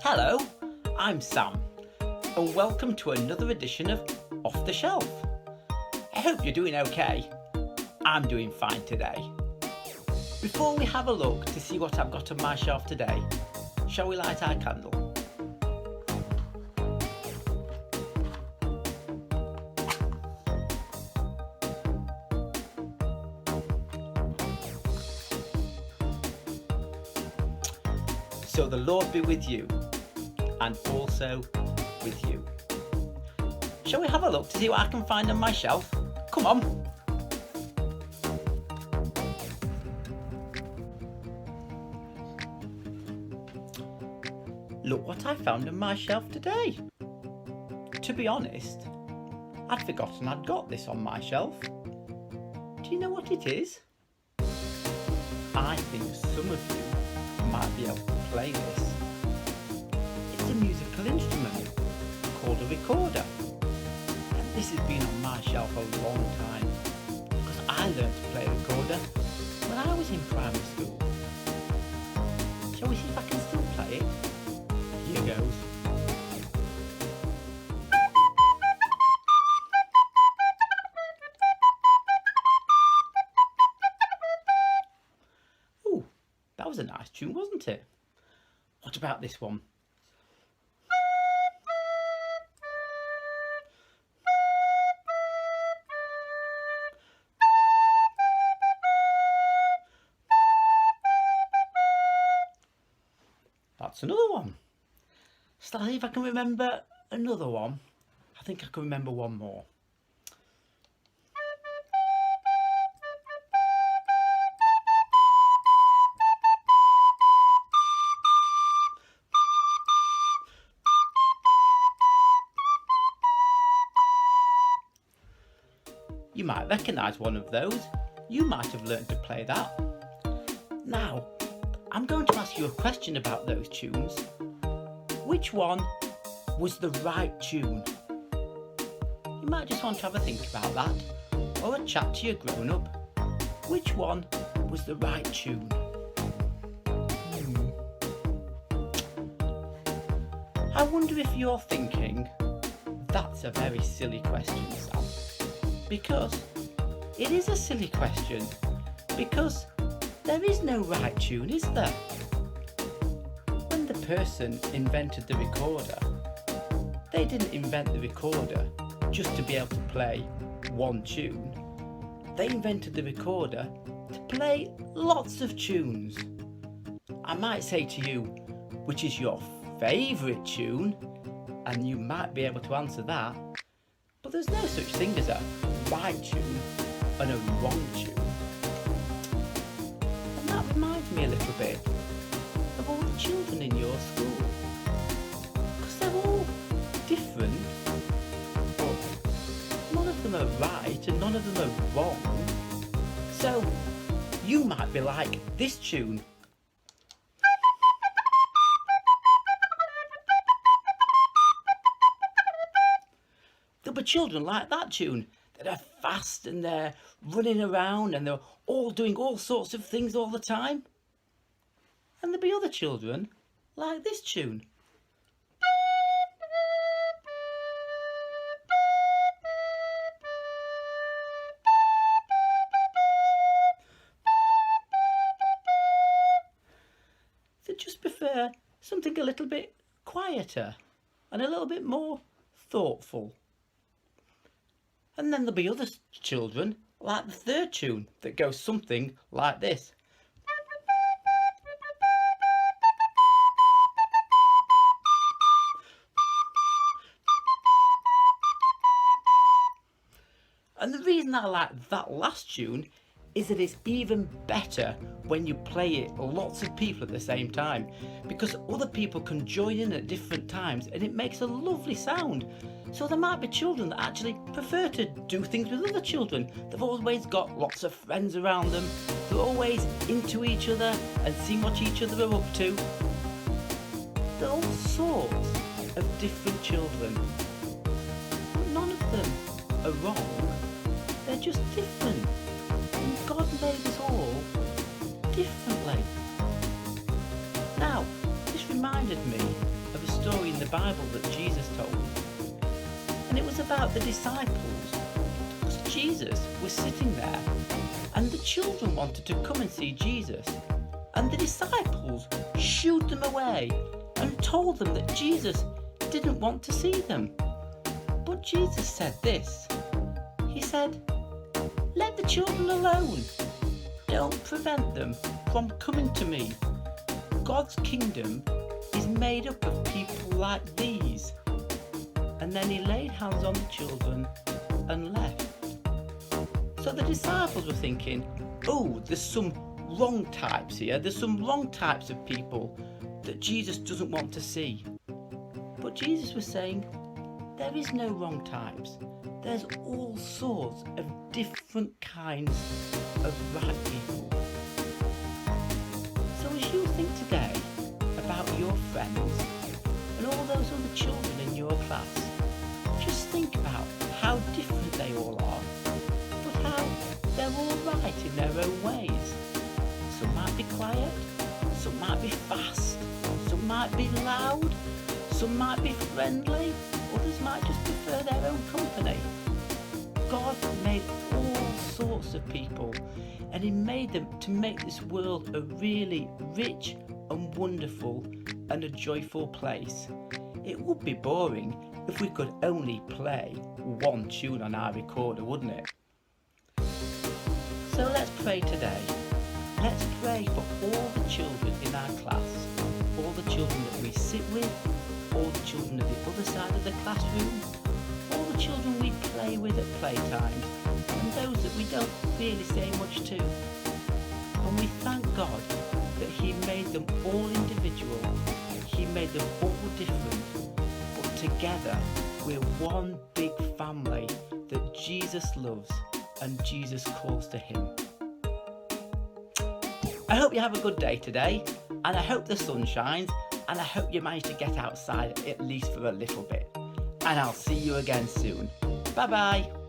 Hello, I'm Sam, and welcome to another edition of Off the Shelf. I hope you're doing okay. I'm doing fine today. Before we have a look to see what I've got on my shelf today, shall we light our candle? So the Lord be with you, and also with you. Shall we have a look to see what I can find on my shelf? Come on. Look what I found on my shelf today. To be honest, I'd forgotten I'd got this on my shelf. Do you know what it is? I think some of you might be able to play this. It's a musical instrument called a recorder. And this has been on my shelf a long time because I learned to play a recorder when I was in primary school. Shall we see if I can still play it? Here goes. Ooh, that was a nice tune, wasn't it? What about this one? That's another one. Shall I see if I can remember another one? I think I can remember one more. You might recognise one of those. You might have learned to play that. Now, I'm going to ask you a question about those tunes. Which one was the right tune? You might just want to have a think about that, or a chat to your grown-up. Which one was the right tune? I wonder if you're thinking, that's a very silly question, Sam. Because it is a silly question, because there is no right tune, is there? When the person invented the recorder, they didn't invent the recorder just to be able to play one tune. They invented the recorder to play lots of tunes. I might say to you, which is your favourite tune, and you might be able to answer that, but there's no such thing as a right tune and a wrong tune. And that reminds me a little bit of all the children in your school, because they're all different, but none of them are right and none of them are wrong. So you might be like this tune. There'll be children like that tune that are fast and they're running around and they're all doing all sorts of things all the time. And there'll be other children like this tune. That just prefer something a little bit quieter and a little bit more thoughtful. And then there'll be other children like the third tune that goes something like this. And the reason I like that last tune is that it's even better when you play it lots of people at the same time, because other people can join in at different times and it makes a lovely sound. So there might be children that actually prefer to do things with other children. They've always got lots of friends around them. They're always into each other and seeing what each other are up to. There are all sorts of different children, but none of them are wrong. They're just different. And God made us all differently. Now, this reminded me of a story in the Bible that Jesus told. And it was about the disciples. Because Jesus was sitting there and the children wanted to come and see Jesus. And the disciples shooed them away and told them that Jesus didn't want to see them. But Jesus said this. He said, "Let the children alone. Don't prevent them from coming to me. God's kingdom is made up of people like these." And then he laid hands on the children and left. So the disciples were thinking, oh, there's some wrong types here. There's some wrong types of people that Jesus doesn't want to see. But Jesus was saying, there is no wrong types. There's all sorts of different kinds of right people. So as you think today about your friends and all those other children in your class, just think about how different they all are, but how they're all right in their own ways. Some might be quiet, some might be fast, some might be loud, some might be friendly, others might just prefer their own company. God made all sorts of people, and he made them to make this world a really rich and wonderful and a joyful place. It would be boring if we could only play one tune on our recorder, wouldn't it? So let's pray today. Let's pray for all the children in our class, all the children that we sit with, all the children at the other side of the classroom, all the children we play with at playtimes, and those that we don't really say much to. And we thank God that he made them all individual, he made them all different, but together we're one big family that Jesus loves and Jesus calls to him. I hope you have a good day today, and I hope the sun shines, and I hope you manage to get outside at least for a little bit. And I'll see you again soon. Bye bye.